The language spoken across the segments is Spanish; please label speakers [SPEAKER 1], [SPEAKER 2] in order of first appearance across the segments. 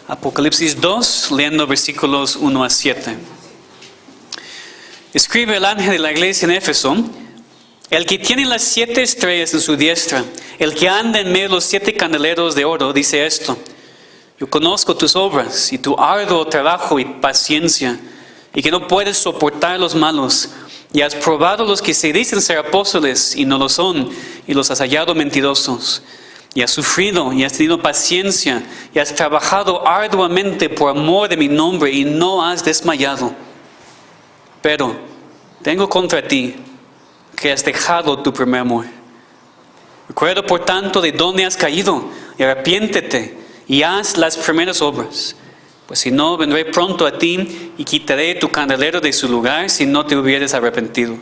[SPEAKER 1] Apocalipsis 2, leyendo versículos 1 a 7. Escribe el ángel de la iglesia en Éfeso: el que tiene las 7 estrellas en su diestra, el que anda en medio de los 7 candeleros de oro, dice esto: yo conozco tus obras y tu arduo trabajo y paciencia, y que no puedes soportar los malos, y has probado los que se dicen ser apóstoles y no lo son, y los has hallado mentirosos. Y has sufrido y has tenido paciencia y has trabajado arduamente por amor de mi nombre y no has desmayado. Pero tengo contra ti que has dejado tu primer amor. Recuerda por tanto de dónde has caído y arrepiéntete y haz las primeras obras. Pues si no, vendré pronto a ti y quitaré tu candelero de su lugar si no te hubieres arrepentido.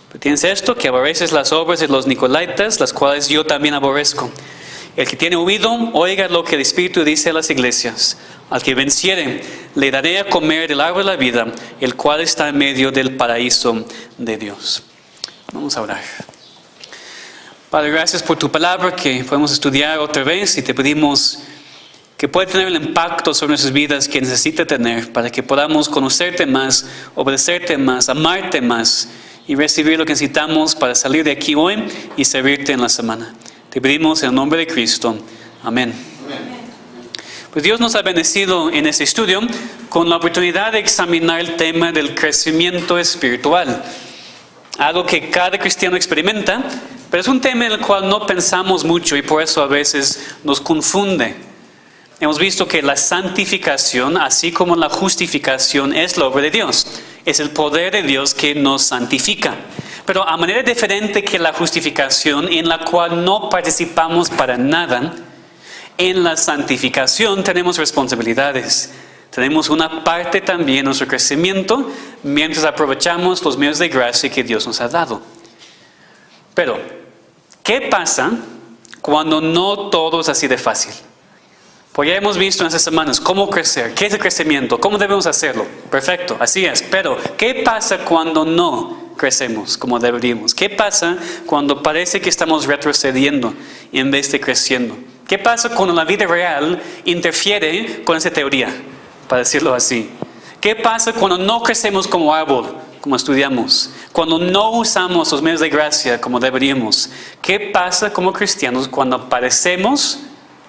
[SPEAKER 1] Pero tienes esto, que aborreces las obras de los Nicolaitas, las cuales yo también aborrezco. El que tiene oído, oiga lo que el Espíritu dice a las iglesias. Al que venciere, le daré a comer del árbol de la vida, el cual está en medio del paraíso de Dios. Vamos a orar. Padre, gracias por tu palabra que podemos estudiar otra vez y te pedimos que pueda tener el impacto sobre nuestras vidas que necesita tener para que podamos conocerte más, obedecerte más, amarte más y recibir lo que necesitamos para salir de aquí hoy y servirte en la semana. Te pedimos en el nombre de Cristo. Amén. Pues Dios nos ha bendecido en este estudio con la oportunidad de examinar el tema del crecimiento espiritual. Algo que cada cristiano experimenta, pero es un tema en el cual no pensamos mucho y por eso a veces nos confunde. Hemos visto que la santificación, así como la justificación, es la obra de Dios. Es el poder de Dios que nos santifica. Pero a manera diferente que la justificación, en la cual no participamos para nada, en la santificación tenemos responsabilidades. Tenemos una parte también en nuestro crecimiento mientras aprovechamos los medios de gracia que Dios nos ha dado. Pero, ¿qué pasa cuando no todo es así de fácil? Pues ya hemos visto en estas semanas cómo crecer, qué es el crecimiento, cómo debemos hacerlo. Perfecto, así es. Pero, ¿qué pasa cuando no crecemos como deberíamos? ¿Qué pasa cuando parece que estamos retrocediendo en vez de creciendo? ¿Qué pasa cuando la vida real interfiere con esa teoría, para decirlo así? ¿Qué pasa cuando no crecemos como árbol, como estudiamos? Cuando no usamos los medios de gracia como deberíamos. ¿Qué pasa como cristianos cuando parecemos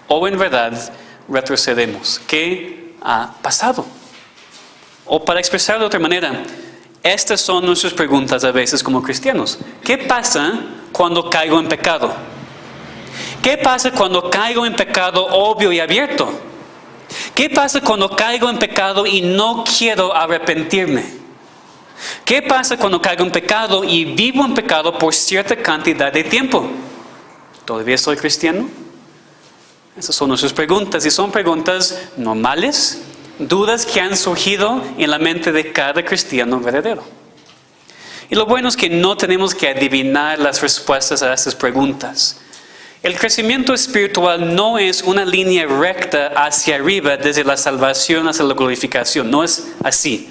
[SPEAKER 1] o en verdad retrocedemos? ¿Qué ha pasado? O para expresarlo de otra manera, estas son nuestras preguntas a veces como cristianos. ¿Qué pasa cuando caigo en pecado? ¿Qué pasa cuando caigo en pecado obvio y abierto? ¿Qué pasa cuando caigo en pecado y no quiero arrepentirme? ¿Qué pasa cuando caigo en pecado y vivo en pecado por cierta cantidad de tiempo? ¿Todavía soy cristiano? Esas son nuestras preguntas y son preguntas normales, dudas que han surgido en la mente de cada cristiano verdadero. Y lo bueno es que no tenemos que adivinar las respuestas a estas preguntas. El crecimiento espiritual no es una línea recta hacia arriba desde la salvación hasta la glorificación. No es así.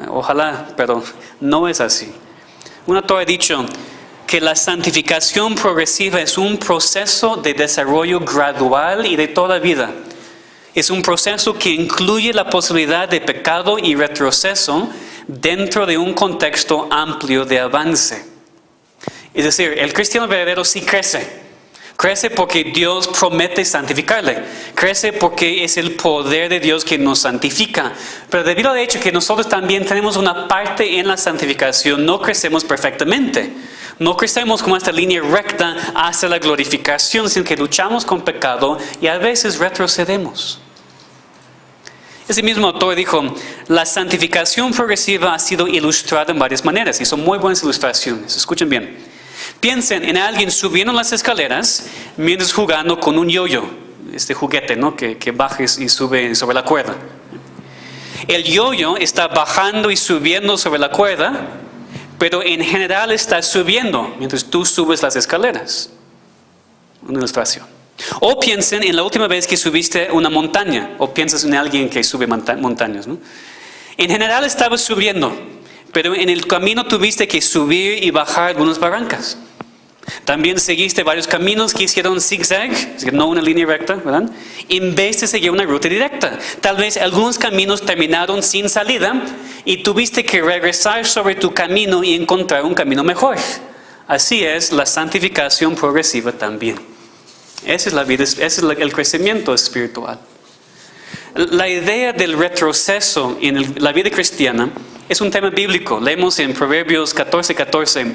[SPEAKER 1] Ojalá, pero no es así. Un autor ha dicho que la santificación progresiva es un proceso de desarrollo gradual y de toda vida. Es un proceso que incluye la posibilidad de pecado y retroceso dentro de un contexto amplio de avance. Es decir, el cristiano verdadero sí crece. Crece porque Dios promete santificarle. Crece porque es el poder de Dios que nos santifica. Pero debido al hecho que nosotros también tenemos una parte en la santificación, no crecemos perfectamente. No crecemos como esta línea recta hacia la glorificación, sino que luchamos con pecado y a veces retrocedemos. Ese mismo autor dijo: la santificación progresiva ha sido ilustrada en varias maneras y son muy buenas ilustraciones. Escuchen bien. Piensen en alguien subiendo las escaleras mientras jugando con un yo-yo, este juguete, ¿no? que bajes y sube sobre la cuerda. El yo-yo está bajando y subiendo sobre la cuerda, pero en general está subiendo mientras tú subes las escaleras. Una ilustración. O piensen en la última vez que subiste una montaña, o piensas en alguien que sube montañas, ¿no? En general estabas subiendo, pero en el camino tuviste que subir y bajar algunas barrancas. También seguiste varios caminos que hicieron zigzag, es decir, no una línea recta, ¿verdad? En vez de seguir una ruta directa. Tal vez algunos caminos terminaron sin salida y tuviste que regresar sobre tu camino y encontrar un camino mejor. Así es la santificación progresiva también. Esa es la vida, ese es el crecimiento espiritual. La idea del retroceso en la vida cristiana es un tema bíblico. Leemos en Proverbios 14:14.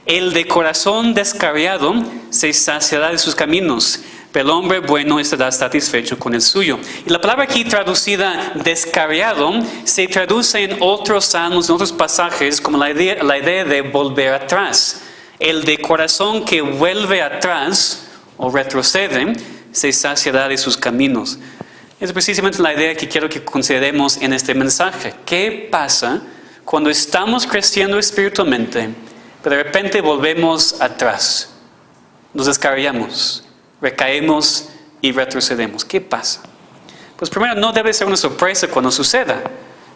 [SPEAKER 1] El de corazón descarriado se saciará de sus caminos, pero el hombre bueno estará satisfecho con el suyo. Y la palabra aquí traducida descarriado se traduce en otros salmos, en otros pasajes, como la idea de volver atrás. El de corazón que vuelve atrás o retrocede se saciará de sus caminos. Es precisamente la idea que quiero que consideremos en este mensaje. ¿Qué pasa cuando estamos creciendo espiritualmente, pero de repente volvemos atrás? Nos descarriamos, recaemos y retrocedemos. ¿Qué pasa? Pues primero, no debe ser una sorpresa cuando suceda,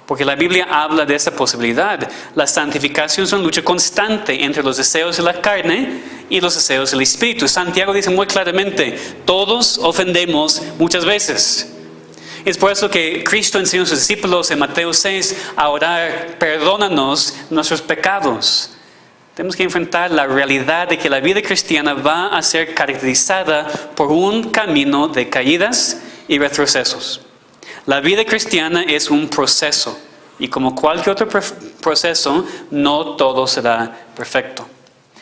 [SPEAKER 1] porque la Biblia habla de esa posibilidad. La santificación es una lucha constante entre los deseos de la carne y los deseos del Espíritu. Santiago dice muy claramente, todos ofendemos muchas veces. Es por eso que Cristo enseñó a sus discípulos en Mateo 6 a orar, perdónanos nuestros pecados. Tenemos que enfrentar la realidad de que la vida cristiana va a ser caracterizada por un camino de caídas y retrocesos. La vida cristiana es un proceso y como cualquier otro proceso, no todo será perfecto.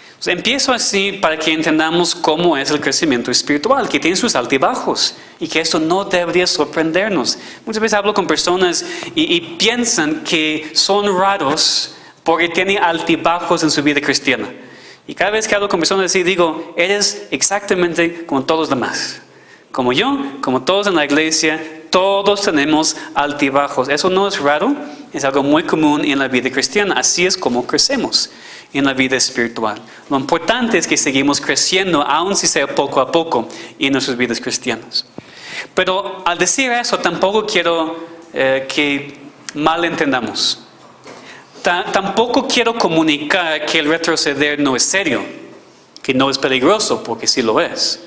[SPEAKER 1] Entonces, empiezo así para que entendamos cómo es el crecimiento espiritual, que tiene sus altibajos y que esto no debería sorprendernos. Muchas veces hablo con personas y piensan que son raros porque tienen altibajos en su vida cristiana. Y cada vez que hablo con personas así, digo, eres exactamente como todos los demás. Como yo, como todos en la iglesia, todos tenemos altibajos. Eso no es raro, es algo muy común en la vida cristiana. Así es como crecemos en la vida espiritual. Lo importante es que seguimos creciendo, aun si sea poco a poco, en nuestras vidas cristianas. Pero al decir eso, tampoco quiero que malentendamos. Tampoco quiero comunicar que el retroceder no es serio, que no es peligroso, porque sí lo es.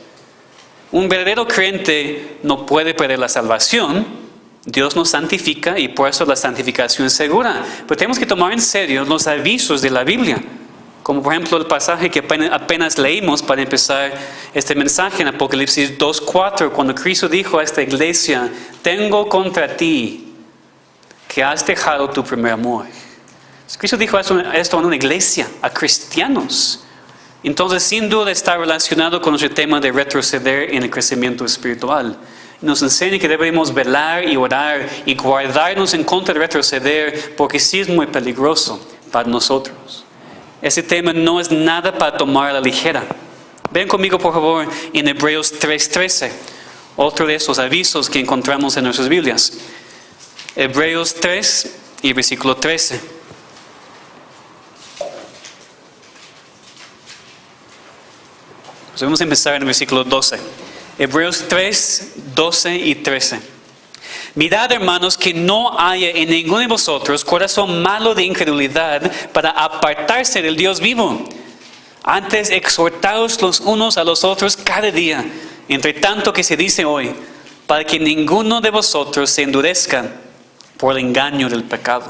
[SPEAKER 1] Un verdadero creyente no puede perder la salvación. Dios nos santifica y por eso la santificación es segura. Pero tenemos que tomar en serio los avisos de la Biblia. Como por ejemplo el pasaje que apenas leímos para empezar este mensaje en Apocalipsis 2:4, cuando Cristo dijo a esta iglesia, tengo contra ti que has dejado tu primer amor. Cristo dijo esto a una iglesia, a cristianos. Entonces, sin duda está relacionado con nuestro tema de retroceder en el crecimiento espiritual. Nos enseña que debemos velar y orar y guardarnos en contra de retroceder, porque sí es muy peligroso para nosotros. Ese tema no es nada para tomar a la ligera. Ven conmigo, por favor, en Hebreos 3:13, otro de esos avisos que encontramos en nuestras Biblias. Hebreos 3 y versículo 13. Vamos a empezar en el versículo 12. Hebreos 3, 12 y 13. Mirad, hermanos, que no haya en ninguno de vosotros corazón malo de incredulidad para apartarse del Dios vivo. Antes exhortaos los unos a los otros cada día, entre tanto que se dice hoy, para que ninguno de vosotros se endurezca por el engaño del pecado.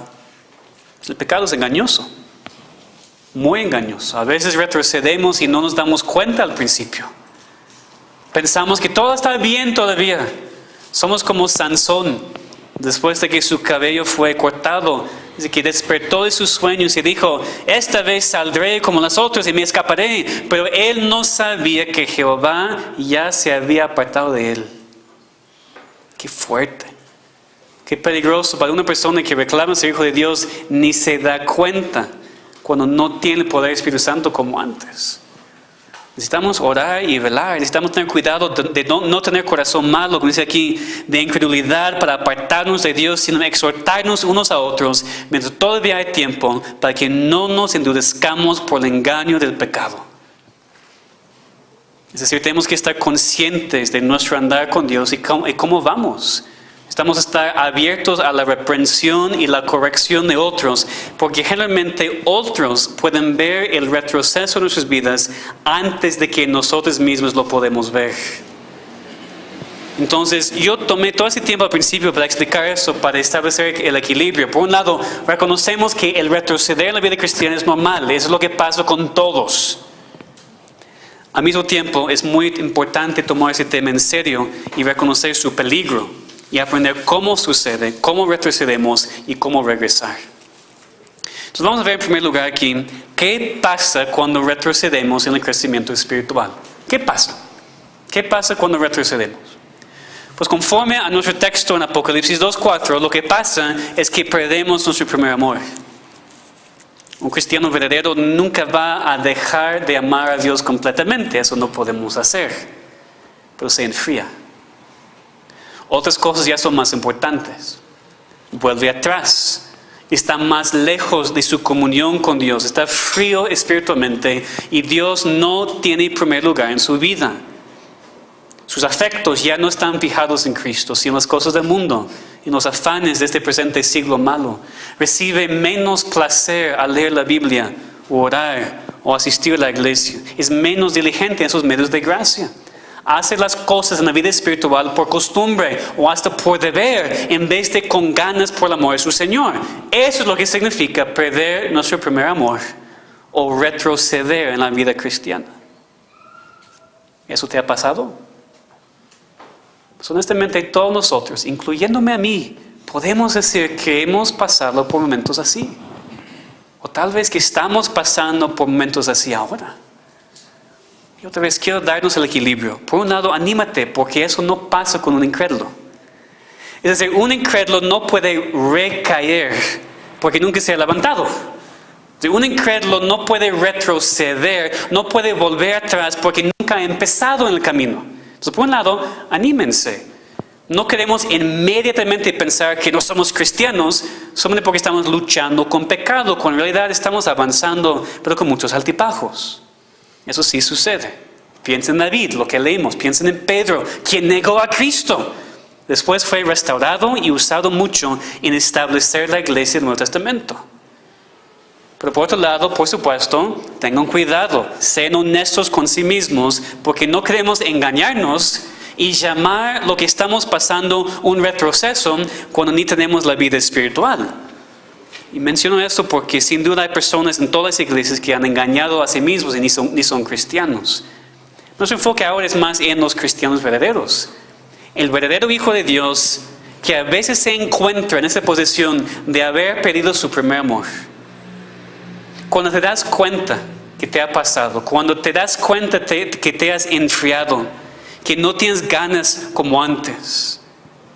[SPEAKER 1] El pecado es engañoso. Muy engañoso. A veces retrocedemos y no nos damos cuenta al principio. Pensamos que todo está bien todavía. Somos como Sansón, después de que su cabello fue cortado, que despertó de sus sueños y dijo, esta vez saldré como las otras y me escaparé. Pero él no sabía que Jehová ya se había apartado de él. Qué fuerte. Qué peligroso para una persona que reclama ser hijo de Dios, ni se da cuenta cuando no tiene el poder del Espíritu Santo como antes. Necesitamos orar y velar. Necesitamos tener cuidado de no tener corazón malo, como dice aquí, de incredulidad para apartarnos de Dios, sino exhortarnos unos a otros mientras todavía hay tiempo para que no nos endurezcamos por el engaño del pecado. Es decir, tenemos que estar conscientes de nuestro andar con Dios y cómo vamos. Necesitamos estar abiertos a la reprensión y la corrección de otros, porque generalmente otros pueden ver el retroceso de nuestras vidas antes de que nosotros mismos lo podemos ver. Entonces, yo tomé todo ese tiempo al principio para explicar eso, para establecer el equilibrio. Por un lado, reconocemos que el retroceder en la vida cristiana es normal, eso es lo que pasa con todos. Al mismo tiempo, es muy importante tomar ese tema en serio y reconocer su peligro y aprender cómo sucede, cómo retrocedemos y cómo regresar. Entonces, vamos a ver en primer lugar aquí, ¿qué pasa cuando retrocedemos en el crecimiento espiritual? ¿Qué pasa? ¿Qué pasa cuando retrocedemos? Pues conforme a nuestro texto en Apocalipsis 2:4, lo que pasa es que perdemos nuestro primer amor. Un cristiano verdadero nunca va a dejar de amar a Dios completamente, eso no podemos hacer, pero se enfría. Otras cosas ya son más importantes. Vuelve atrás, está más lejos de su comunión con Dios, está frío espiritualmente y Dios no tiene primer lugar en su vida. Sus afectos ya no están fijados en Cristo, sino en las cosas del mundo, en los afanes de este presente siglo malo. Recibe menos placer al leer la Biblia, o orar, o asistir a la iglesia. Es menos diligente en esos medios de gracia. Hace las cosas en la vida espiritual por costumbre o hasta por deber, en vez de con ganas por el amor de su Señor. Eso es lo que significa perder nuestro primer amor o retroceder en la vida cristiana. ¿Eso te ha pasado? Pues honestamente todos nosotros, incluyéndome a mí, podemos decir que hemos pasado por momentos así. O tal vez que estamos pasando por momentos así ahora. Y otra vez quiero darnos el equilibrio. Por un lado, anímate, porque eso no pasa con un incrédulo. Es decir, un incrédulo no puede recaer porque nunca se ha levantado. Un incrédulo no puede retroceder, no puede volver atrás porque nunca ha empezado en el camino. Entonces, por un lado, anímense. No queremos inmediatamente pensar que no somos cristianos solamente porque estamos luchando con pecado, cuando en realidad estamos avanzando, pero con muchos altibajos. Eso sí sucede. Piensen en David, lo que leímos. Piensen en Pedro, quien negó a Cristo. Después fue restaurado y usado mucho en establecer la iglesia del Nuevo Testamento. Pero por otro lado, por supuesto, tengan cuidado, sean honestos con sí mismos, porque no queremos engañarnos y llamar lo que estamos pasando un retroceso cuando ni tenemos la vida espiritual. Y menciono esto porque sin duda hay personas en todas las iglesias que han engañado a sí mismos y ni son cristianos. Nuestro enfoque ahora es más en los cristianos verdaderos. El verdadero Hijo de Dios que a veces se encuentra en esa posición de haber perdido su primer amor. Cuando te das cuenta que te ha pasado, cuando te das cuenta que te has enfriado, que no tienes ganas como antes,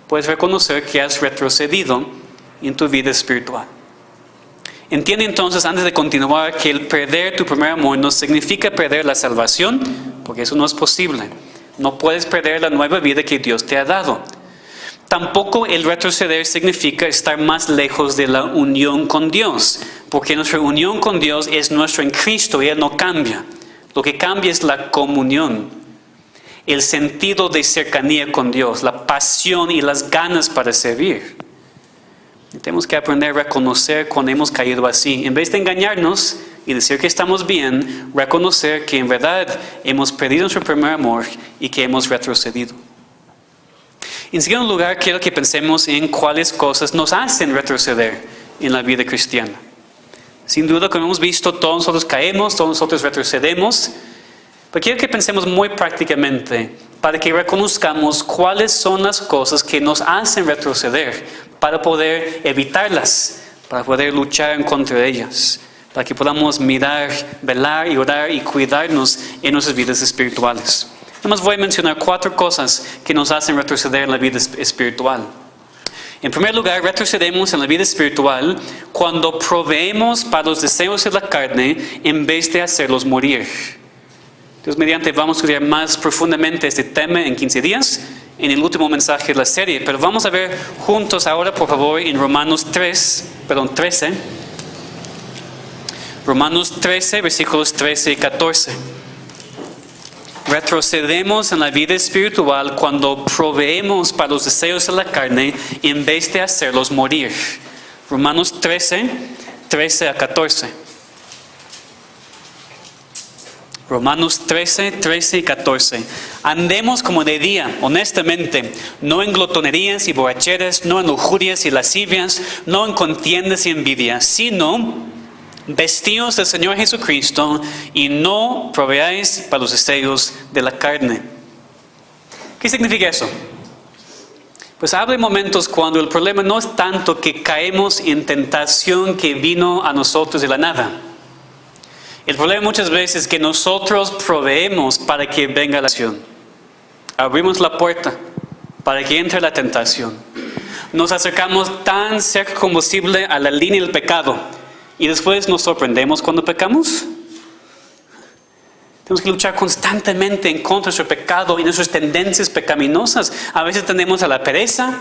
[SPEAKER 1] puedes reconocer que has retrocedido en tu vida espiritual. Entiende entonces, antes de continuar, que el perder tu primer amor no significa perder la salvación, porque eso no es posible. No puedes perder la nueva vida que Dios te ha dado. Tampoco el retroceder significa estar más lejos de la unión con Dios, porque nuestra unión con Dios es nuestra en Cristo y Él no cambia. Lo que cambia es la comunión, el sentido de cercanía con Dios, la pasión y las ganas para servir. Y tenemos que aprender a reconocer cuando hemos caído así. En vez de engañarnos y decir que estamos bien, reconocer que en verdad hemos perdido nuestro primer amor y que hemos retrocedido. En segundo lugar, quiero que pensemos en cuáles cosas nos hacen retroceder en la vida cristiana. Sin duda, como hemos visto, todos nosotros caemos, todos nosotros retrocedemos. Pero quiero que pensemos muy prácticamente para que reconozcamos cuáles son las cosas que nos hacen retroceder, para poder evitarlas, para poder luchar en contra de ellas, para que podamos mirar, velar y orar y cuidarnos en nuestras vidas espirituales. Además voy a mencionar 4 cosas que nos hacen retroceder en la vida espiritual. En primer lugar, retrocedemos en la vida espiritual cuando proveemos para los deseos de la carne en vez de hacerlos morir. Dios mediante vamos a estudiar más profundamente este tema en 15 días, en el último mensaje de la serie. Pero vamos a ver juntos ahora, por favor, en Romanos 13. Romanos 13, versículos 13 y 14. Retrocedemos en la vida espiritual cuando proveemos para los deseos de la carne en vez de hacerlos morir. Romanos 13, 13 a 14. Romanos 13, 13 y 14. Andemos como de día, honestamente, no en glotonerías y borracheras, no en lujurias y lascivias, no en contiendas y envidias, sino vestidos del Señor Jesucristo y no proveáis para los deseos de la carne. ¿Qué significa eso? Pues habla de momentos cuando el problema no es tanto que caemos en tentación que vino a nosotros de la nada. El problema muchas veces es que nosotros proveemos para que venga la acción. Abrimos la puerta para que entre la tentación. Nos acercamos tan cerca como posible a la línea del pecado y después nos sorprendemos cuando pecamos. Tenemos que luchar constantemente en contra de nuestro pecado y nuestras tendencias pecaminosas. A veces tendemos a la pereza,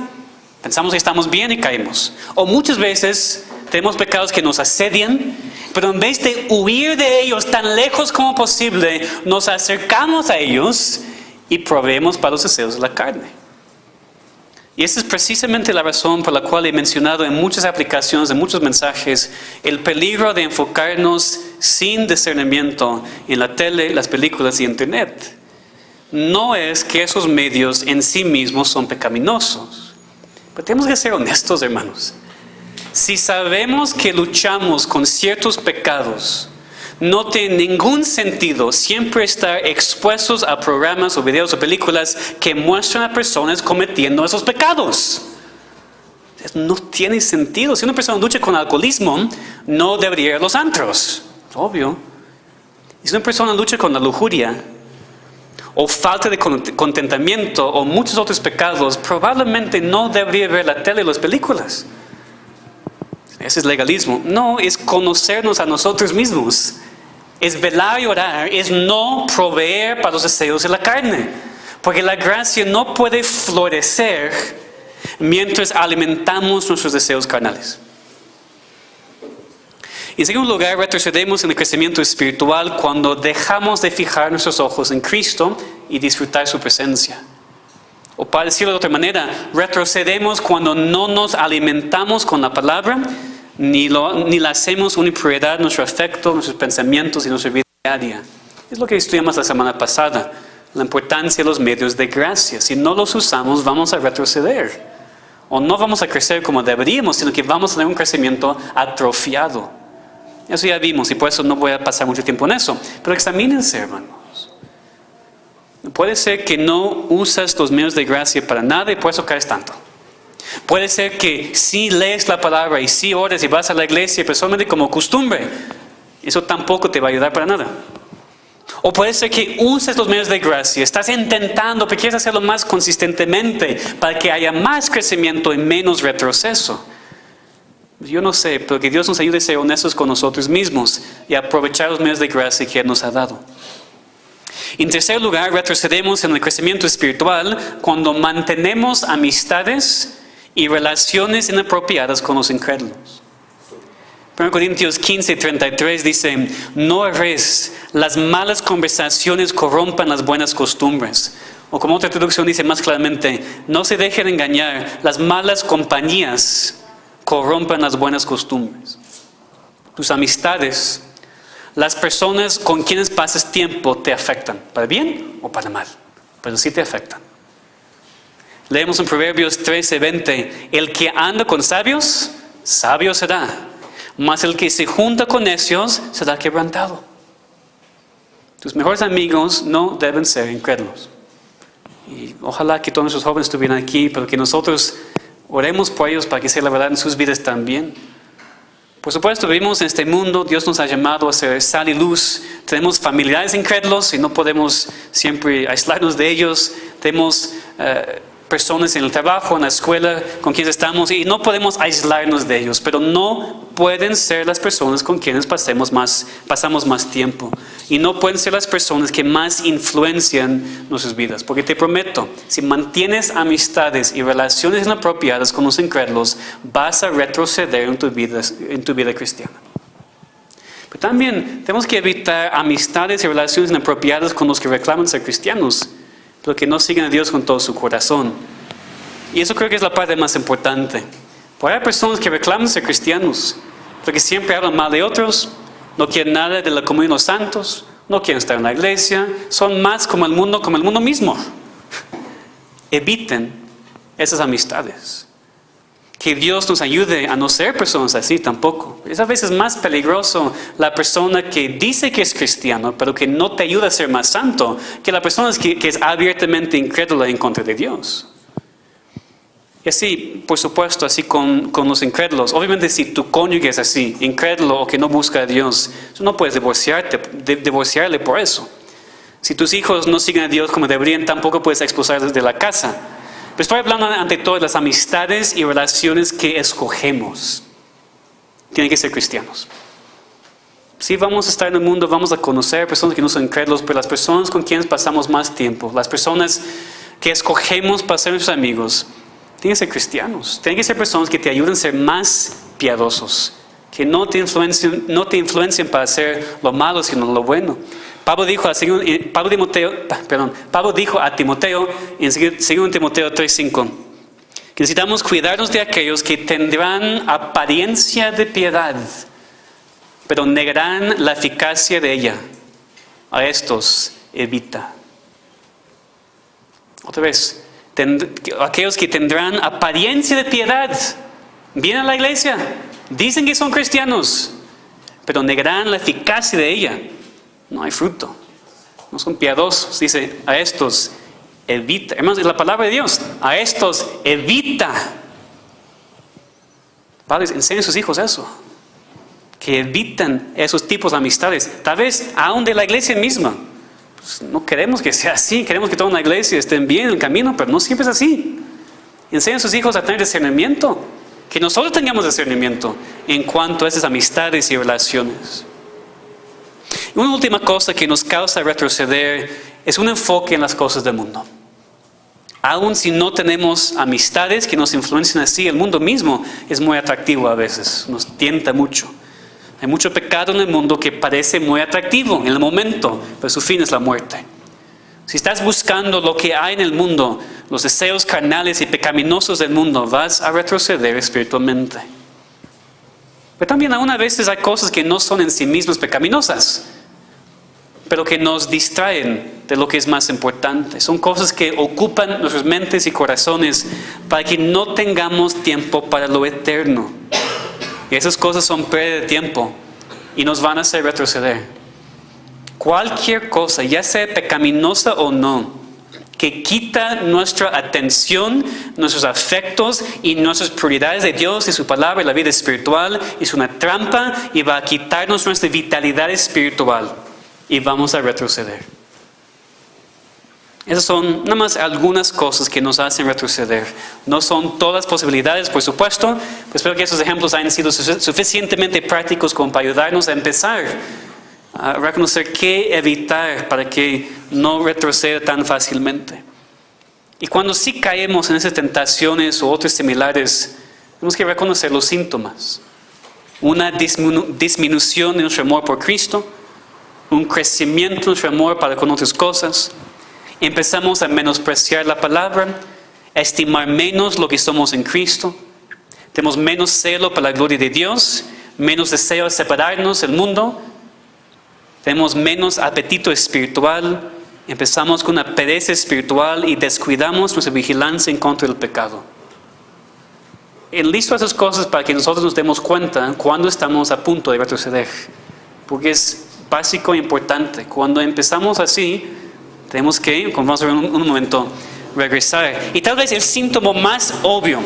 [SPEAKER 1] pensamos que estamos bien y caemos. O muchas veces tenemos pecados que nos asedian, pero en vez de huir de ellos tan lejos como posible, nos acercamos a ellos y proveemos para los deseos de la carne. Y esa es precisamente la razón por la cual he mencionado en muchas aplicaciones, en muchos mensajes, el peligro de enfocarnos sin discernimiento en la tele, las películas y internet. No es que esos medios en sí mismos son pecaminosos, pero tenemos que ser honestos, hermanos. Si sabemos que luchamos con ciertos pecados, no tiene ningún sentido siempre estar expuestos a programas o videos o películas que muestran a personas cometiendo esos pecados. No tiene sentido. Si una persona lucha con alcoholismo, no debería ir a los antros. Es obvio. Y si una persona lucha con la lujuria, o falta de contentamiento, o muchos otros pecados, probablemente no debería ver la tele y las películas. Ese es legalismo. No, es conocernos a nosotros mismos. Es velar y orar, es no proveer para los deseos de la carne. Porque la gracia no puede florecer mientras alimentamos nuestros deseos carnales. Y en segundo lugar, retrocedemos en el crecimiento espiritual cuando dejamos de fijar nuestros ojos en Cristo y disfrutar su presencia. O para decirlo de otra manera, retrocedemos cuando no nos alimentamos con la palabra, ni la hacemos una prioridad, nuestro afecto, nuestros pensamientos y nuestra vida diaria. Es lo que estudiamos la semana pasada, la importancia de los medios de gracia. Si no los usamos, vamos a retroceder. O no vamos a crecer como deberíamos, sino que vamos a tener un crecimiento atrofiado. Eso ya vimos y por eso no voy a pasar mucho tiempo en eso. Pero examínense, hermanos. Puede ser que no usas los medios de gracia para nada y por eso caes tanto. Puede ser que sí lees la palabra y sí oras y vas a la iglesia, pero solamente como costumbre. Eso tampoco te va a ayudar para nada. O puede ser que uses los medios de gracia, estás intentando, pero quieres hacerlo más consistentemente para que haya más crecimiento y menos retroceso. Yo no sé, pero que Dios nos ayude a ser honestos con nosotros mismos y a aprovechar los medios de gracia que Él nos ha dado. En tercer lugar, retrocedemos en el crecimiento espiritual cuando mantenemos amistades y relaciones inapropiadas con los incrédulos. 1 Corintios 15:33 dice: no erréis, las malas conversaciones corrompan las buenas costumbres. O como otra traducción dice más claramente: no se dejen engañar, las malas compañías corrompan las buenas costumbres. Tus amistades, las personas con quienes pasas tiempo te afectan, para bien o para mal, pero sí te afectan. Leemos en Proverbios 13:20: el que anda con sabios, sabio será, mas el que se junta con necios será quebrantado. Tus mejores amigos no deben ser incrédulos. Y ojalá que todos nuestros jóvenes estuvieran aquí, pero que nosotros oremos por ellos para que sea la verdad en sus vidas también. Por supuesto, vivimos en este mundo, Dios nos ha llamado a ser sal y luz. Tenemos familiares incrédulos y no podemos siempre aislarnos de ellos. Tenemos personas en el trabajo, en la escuela con quienes estamos y no podemos aislarnos de ellos, pero no pueden ser las personas con quienes pasamos más tiempo y no pueden ser las personas que más influencian nuestras vidas, porque te prometo, si mantienes amistades y relaciones inapropiadas con los incrédulos, vas a retroceder en tu vida cristiana. Pero también tenemos que evitar amistades y relaciones inapropiadas con los que reclaman ser cristianos, pero que no siguen a Dios con todo su corazón. Y eso creo que es la parte más importante. Porque hay personas que reclaman ser cristianos, pero que siempre hablan mal de otros, no quieren nada de la comunión de los santos, no quieren estar en la iglesia, son más como el mundo mismo. Eviten esas amistades. Que Dios nos ayude a no ser personas así tampoco. Es a veces más peligroso la persona que dice que es cristiano, pero que no te ayuda a ser más santo, que la persona que es abiertamente incrédula en contra de Dios. Y así, por supuesto, así con los incrédulos. Obviamente, si tu cónyuge es así, incrédulo o que no busca a Dios, tú no puedes divorciarle por eso. Si tus hijos no siguen a Dios como deberían, tampoco puedes expulsarlos de la casa. Pero estoy hablando ante todo de las amistades y relaciones que escogemos. Tienen que ser cristianos. Sí, vamos a estar en el mundo, vamos a conocer personas que no son incrédulos, pero las personas con quienes pasamos más tiempo, las personas que escogemos para ser nuestros amigos, tienen que ser cristianos. Tienen que ser personas que te ayuden a ser más piadosos, que no te influencien para hacer lo malo, sino lo bueno. Pablo dijo a Timoteo en 2 Timoteo 3:5 que necesitamos cuidarnos de aquellos que tendrán apariencia de piedad, pero negarán la eficacia de ella. A estos evita. Otra vez, aquellos que tendrán apariencia de piedad, vienen a la iglesia, dicen que son cristianos, pero negarán la eficacia de ella. No hay fruto, no son piadosos. Dice, a estos evita. Hermanos, es la palabra de Dios. A estos evita. Padres, enseñen a sus hijos eso. Que evitan esos tipos de amistades. Tal vez aún de la iglesia misma. Pues no queremos que sea así. Queremos que toda la iglesia estén bien en el camino, pero no siempre es así. Enseñen a sus hijos a tener discernimiento. Que nosotros tengamos discernimiento en cuanto a esas amistades y relaciones. Una última cosa que nos causa retroceder es un enfoque en las cosas del mundo. Aun si no tenemos amistades que nos influencien así, el mundo mismo es muy atractivo a veces, nos tienta mucho. Hay mucho pecado en el mundo que parece muy atractivo en el momento, pero su fin es la muerte. Si estás buscando lo que hay en el mundo, los deseos carnales y pecaminosos del mundo, vas a retroceder espiritualmente. Pero también aún a veces hay cosas que no son en sí mismas pecaminosas, pero que nos distraen de lo que es más importante. Son cosas que ocupan nuestras mentes y corazones para que no tengamos tiempo para lo eterno. Y esas cosas son pérdida de tiempo y nos van a hacer retroceder. Cualquier cosa, ya sea pecaminosa o no, que quita nuestra atención, nuestros afectos y nuestras prioridades de Dios y su palabra y la vida espiritual, es una trampa y va a quitarnos nuestra vitalidad espiritual y vamos a retroceder. Esas son nada más algunas cosas que nos hacen retroceder. No son todas las posibilidades, por supuesto, pero espero que esos ejemplos hayan sido suficientemente prácticos como para ayudarnos a empezar a reconocer qué evitar para que no retroceda tan fácilmente. Y cuando sí caemos en esas tentaciones o otras similares, tenemos que reconocer los síntomas. Una disminución de nuestro amor por Cristo, un crecimiento de nuestro amor para con otras cosas. Empezamos a menospreciar la palabra, a estimar menos lo que somos en Cristo. Tenemos menos celo para la gloria de Dios, menos deseo de separarnos del mundo. Tenemos menos apetito espiritual, empezamos con una pereza espiritual y descuidamos nuestra vigilancia en contra del pecado. Enlisto esas cosas para que nosotros nos demos cuenta cuando estamos a punto de retroceder, porque es básico e importante. Cuando empezamos así, tenemos que, como vamos a ver en un momento, regresar. Y tal vez el síntoma más obvio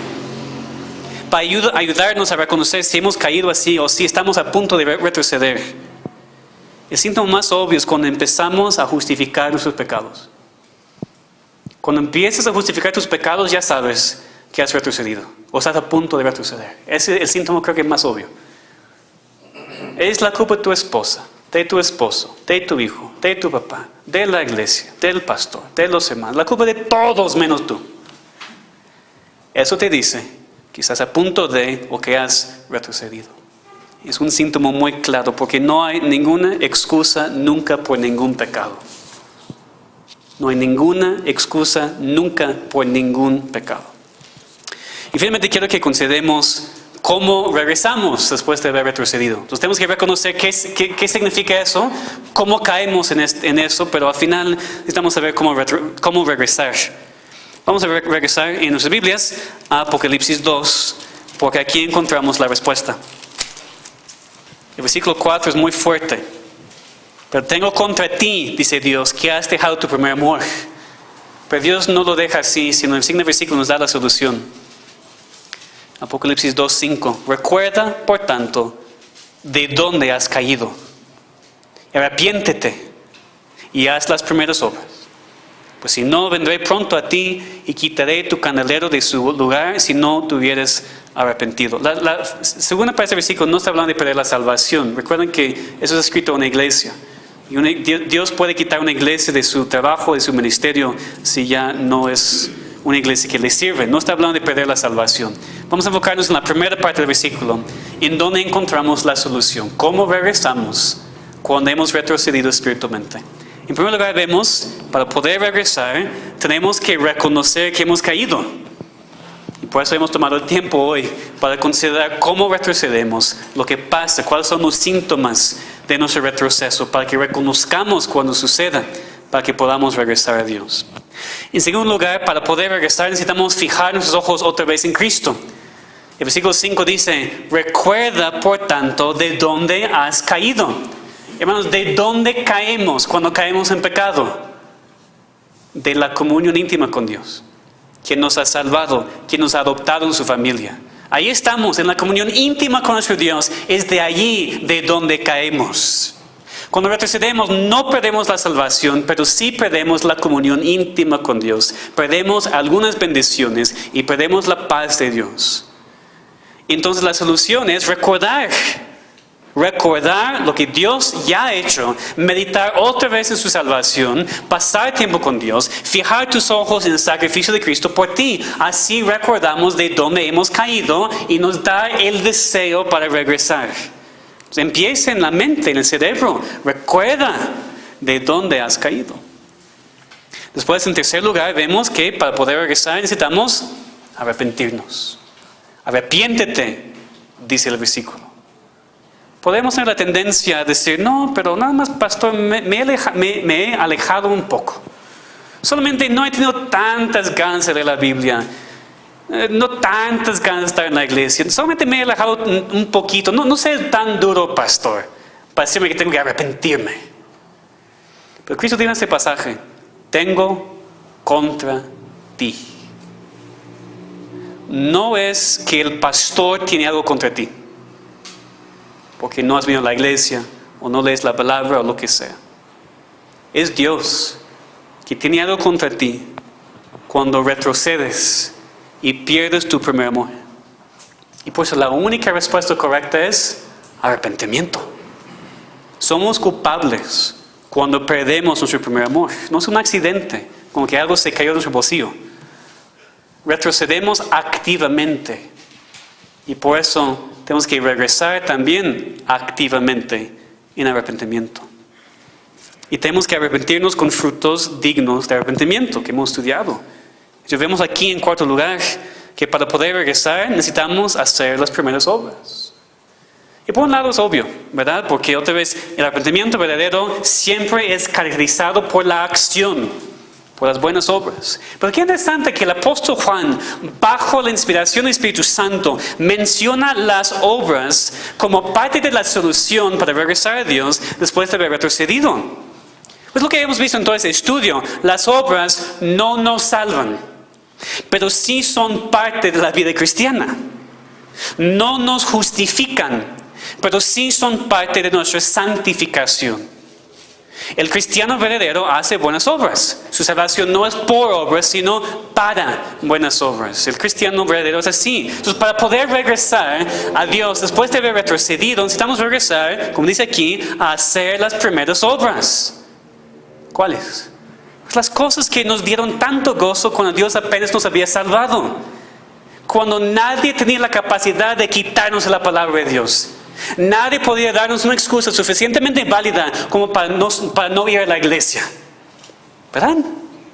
[SPEAKER 1] para ayudarnos a reconocer si hemos caído así o si estamos a punto de retroceder, el síntoma más obvio es cuando empezamos a justificar nuestros pecados. Cuando empiezas a justificar tus pecados, ya sabes que has retrocedido o estás a punto de retroceder. Ese es el síntoma, creo que más obvio. Es la culpa de tu esposa, de tu esposo, de tu hijo, de tu papá, de la iglesia, del pastor, de los hermanos. La culpa de todos menos tú. Eso te dice que estás a punto de o que has retrocedido. Es un síntoma muy claro, porque no hay ninguna excusa nunca por ningún pecado. No hay ninguna excusa nunca por ningún pecado. Y finalmente quiero que consideremos cómo regresamos después de haber retrocedido. Entonces tenemos que reconocer qué significa eso, cómo caemos en eso, pero al final necesitamos saber cómo regresar. Vamos a regresar en nuestras Biblias a Apocalipsis 2, porque aquí encontramos la respuesta. El versículo 4 es muy fuerte. Pero tengo contra ti, dice Dios, que has dejado tu primer amor. Pero Dios no lo deja así, sino el siguiente versículo nos da la solución. Apocalipsis 2:5. Recuerda, por tanto, de dónde has caído. Arrepiéntete y haz las primeras obras. Pues si no, vendré pronto a ti y quitaré tu candelero de su lugar si no te hubieres arrepentido. La segunda parte del versículo no está hablando de perder la salvación. Recuerden que eso es escrito en una iglesia. Y Dios puede quitar una iglesia de su trabajo, de su ministerio, si ya no es una iglesia que le sirve. No está hablando de perder la salvación. Vamos a enfocarnos en la primera parte del versículo, en donde encontramos la solución. ¿Cómo regresamos cuando hemos retrocedido espiritualmente? En primer lugar vemos, para poder regresar, tenemos que reconocer que hemos caído. Y por eso hemos tomado el tiempo hoy para considerar cómo retrocedemos, lo que pasa, cuáles son los síntomas de nuestro retroceso, para que reconozcamos cuando suceda, para que podamos regresar a Dios. En segundo lugar, para poder regresar necesitamos fijar nuestros ojos otra vez en Cristo. El versículo 5 dice, recuerda por tanto de dónde has caído. Hermanos, ¿de dónde caemos cuando caemos en pecado? De la comunión íntima con Dios, quien nos ha salvado, quien nos ha adoptado en su familia. Ahí estamos, en la comunión íntima con nuestro Dios. Es de allí de donde caemos. Cuando retrocedemos no perdemos la salvación, pero sí perdemos la comunión íntima con Dios. Perdemos algunas bendiciones y perdemos la paz de Dios. Entonces la solución es recordar lo que Dios ya ha hecho, meditar otra vez en su salvación, pasar tiempo con Dios, fijar tus ojos en el sacrificio de Cristo por ti. Así recordamos de dónde hemos caído y nos da el deseo para regresar. Empieza en la mente, en el cerebro. Recuerda de dónde has caído. Después, en tercer lugar, vemos que para poder regresar necesitamos arrepentirnos. Arrepiéntete, dice el versículo. Podemos tener la tendencia a decir, no, pero nada más, pastor, me he alejado un poco. Solamente no he tenido tantas ganas de leer la Biblia. No tantas ganas de estar en la iglesia. Solamente me he alejado un poquito. No ser tan duro, pastor, para decirme que tengo que arrepentirme. Pero Cristo dice en este pasaje, tengo contra ti. No es que el pastor tiene algo contra ti, porque no has venido a la iglesia, o no lees la palabra, o lo que sea. Es Dios que tiene algo contra ti cuando retrocedes y pierdes tu primer amor. Y por eso la única respuesta correcta es arrepentimiento. Somos culpables cuando perdemos nuestro primer amor. No es un accidente, como que algo se cayó de nuestro bolsillo. Retrocedemos activamente. Y por eso tenemos que regresar también activamente en arrepentimiento. Y tenemos que arrepentirnos con frutos dignos de arrepentimiento que hemos estudiado. Y vemos aquí en cuarto lugar que para poder regresar necesitamos hacer las primeras obras. Y por un lado es obvio, ¿verdad? Porque otra vez el arrepentimiento verdadero siempre es caracterizado por la acción, por las buenas obras. Pero qué interesante que el apóstol Juan, bajo la inspiración del Espíritu Santo, menciona las obras como parte de la solución para regresar a Dios después de haber retrocedido. Es lo que hemos visto en todo este estudio. Las obras no nos salvan, pero sí son parte de la vida cristiana. No nos justifican, pero sí son parte de nuestra santificación. El cristiano verdadero hace buenas obras. Su salvación no es por obras, sino para buenas obras. El cristiano verdadero es así. Entonces, para poder regresar a Dios después de haber retrocedido, necesitamos regresar, como dice aquí, a hacer las primeras obras. ¿Cuáles? Pues las cosas que nos dieron tanto gozo cuando Dios apenas nos había salvado. Cuando nadie tenía la capacidad de quitarnos la palabra de Dios. Nadie podía darnos una excusa suficientemente válida como para no ir a la iglesia. ¿Verdad?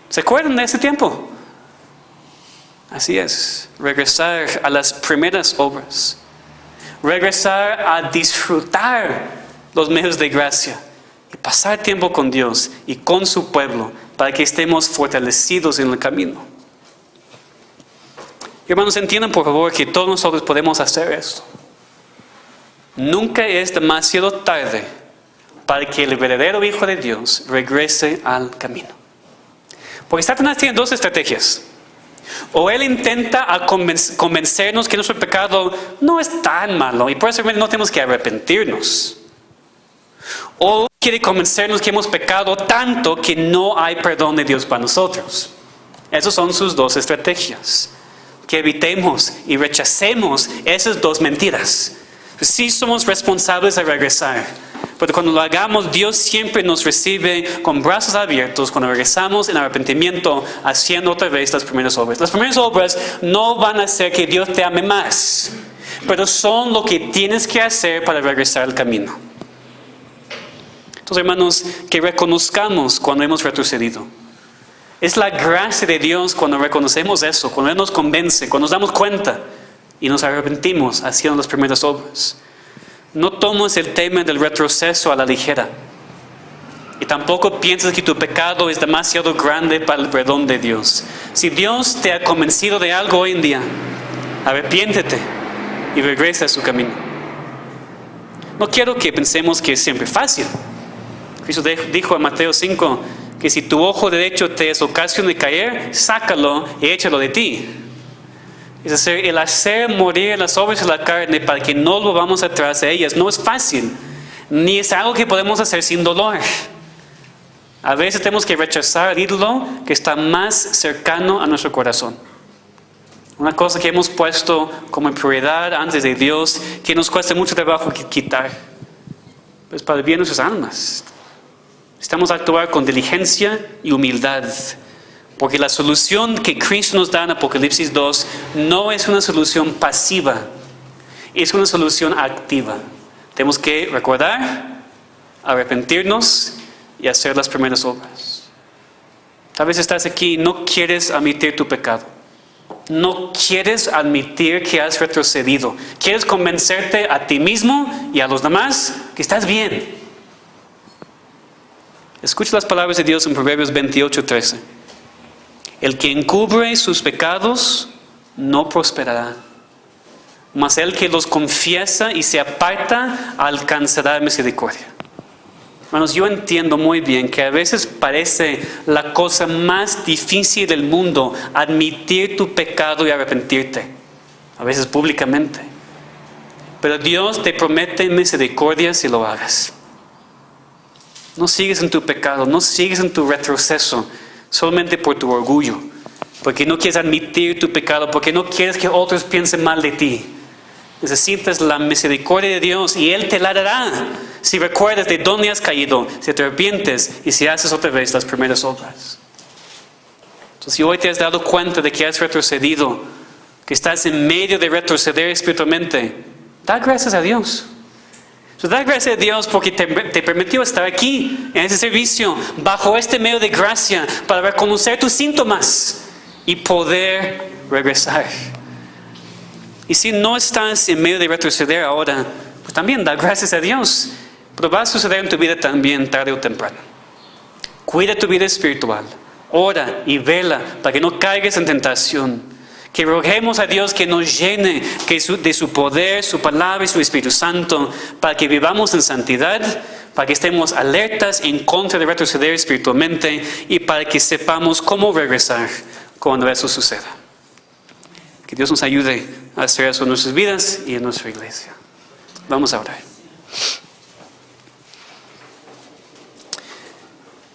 [SPEAKER 1] ¿Se acuerdan de ese tiempo? Así es, regresar a las primeras obras. Regresar a disfrutar los medios de gracia y pasar tiempo con Dios y con su pueblo para que estemos fortalecidos en el camino. Hermanos, entiendan por favor que todos nosotros podemos hacer esto. Nunca es demasiado tarde para que el verdadero Hijo de Dios regrese al camino. Porque Satanás tiene dos estrategias. O él intenta convencernos que nuestro pecado no es tan malo y por eso no tenemos que arrepentirnos. O quiere convencernos que hemos pecado tanto que no hay perdón de Dios para nosotros. Esas son sus dos estrategias. Que evitemos y rechacemos esas dos mentiras. Sí somos responsables de regresar, pero cuando lo hagamos, Dios siempre nos recibe con brazos abiertos cuando regresamos en arrepentimiento, haciendo otra vez las primeras obras. Las primeras obras no van a hacer que Dios te ame más, pero son lo que tienes que hacer para regresar al camino. Entonces, hermanos, que reconozcamos cuando hemos retrocedido. Es la gracia de Dios cuando reconocemos eso, cuando Él nos convence, cuando nos damos cuenta y nos arrepentimos haciendo las primeras obras. No tomes el tema del retroceso a la ligera. Y tampoco pienses que tu pecado es demasiado grande para el perdón de Dios. Si Dios te ha convencido de algo hoy en día, arrepiéntete y regresa a su camino. No quiero que pensemos que es siempre fácil. Cristo dijo en Mateo 5 que si tu ojo derecho te es ocasión de caer, sácalo y échalo de ti. Es decir, el hacer morir las obras de la carne para que no volvamos atrás de ellas no es fácil, ni es algo que podemos hacer sin dolor. A veces tenemos que rechazar el ídolo que está más cercano a nuestro corazón. Una cosa que hemos puesto como prioridad antes de Dios, que nos cuesta mucho trabajo quitar, pues para el bien de nuestras almas. Necesitamos actuar con diligencia y humildad. Porque la solución que Cristo nos da en Apocalipsis 2 no es una solución pasiva, es una solución activa. Tenemos que recordar, arrepentirnos y hacer las primeras obras. Tal vez estás aquí y no quieres admitir tu pecado. No quieres admitir que has retrocedido. Quieres convencerte a ti mismo y a los demás que estás bien. Escucha las palabras de Dios en Proverbios 28:13. El que encubre sus pecados no prosperará, mas el que los confiesa y se aparta alcanzará misericordia. Hermanos, yo entiendo muy bien que a veces parece la cosa más difícil del mundo admitir tu pecado y arrepentirte, a veces públicamente. Pero Dios te promete misericordia si lo hagas. No sigues en tu pecado, no sigues en tu retroceso, solamente por tu orgullo, porque no quieres admitir tu pecado, porque no quieres que otros piensen mal de ti. Necesitas la misericordia de Dios y Él te la dará si recuerdas de dónde has caído, si te arrepientes y si haces otra vez las primeras obras. Entonces, si hoy te has dado cuenta de que has retrocedido, que estás en medio de retroceder espiritualmente, da gracias a Dios. Da gracias a Dios porque te permitió estar aquí en ese servicio, bajo este medio de gracia, para reconocer tus síntomas y poder regresar. Y si no estás en medio de retroceder ahora, pues también da gracias a Dios. Pero va a suceder en tu vida también tarde o temprano. Cuida tu vida espiritual. Ora y vela para que no caigas en tentación. Que roguemos a Dios que nos llene de su poder, su palabra y su Espíritu Santo, para que vivamos en santidad, para que estemos alertas en contra de retroceder espiritualmente y para que sepamos cómo regresar cuando eso suceda. Que Dios nos ayude a hacer eso en nuestras vidas y en nuestra iglesia. Vamos a orar.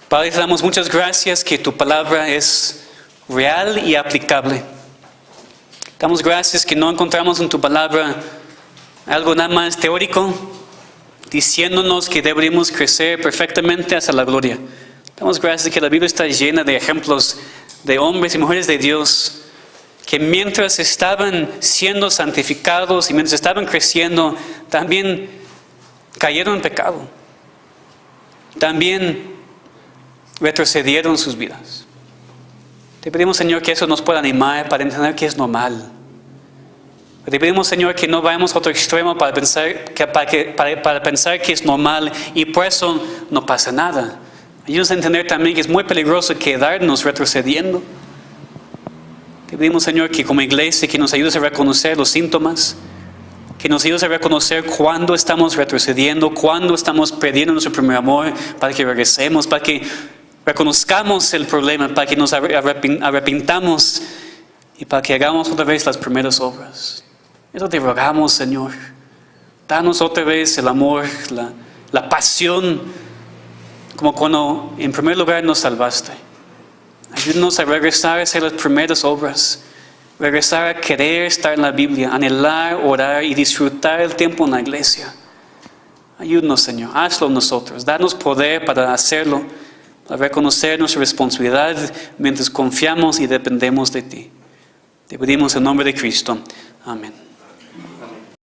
[SPEAKER 1] Padre, te damos muchas gracias que tu palabra es real y aplicable. Damos gracias que no encontramos en tu palabra algo nada más teórico, diciéndonos que deberíamos crecer perfectamente hasta la gloria. Damos gracias que la Biblia está llena de ejemplos de hombres y mujeres de Dios que mientras estaban siendo santificados y mientras estaban creciendo, también cayeron en pecado. También retrocedieron sus vidas. Te pedimos, Señor, que eso nos pueda animar para entender que es normal. Te pedimos, Señor, que no vayamos a otro extremo para pensar que es normal y por eso no pasa nada. Ayúdanos a entender también que es muy peligroso quedarnos retrocediendo. Te pedimos, Señor, que como iglesia, que nos ayudes a reconocer los síntomas, que nos ayudes a reconocer cuándo estamos retrocediendo, cuándo estamos perdiendo nuestro primer amor, para que regresemos, para que reconozcamos el problema, para que nos arrepintamos y para que hagamos otra vez las primeras obras. Eso te rogamos, Señor. Danos otra vez el amor, la pasión, como cuando en primer lugar nos salvaste. Ayúdanos a regresar a hacer las primeras obras, regresar a querer estar en la Biblia, anhelar, orar y disfrutar el tiempo en la iglesia. Ayúdanos, Señor, hazlo nosotros. Danos poder para hacerlo, para reconocer nuestra responsabilidad mientras confiamos y dependemos de ti. Te pedimos en nombre de Cristo. Amén.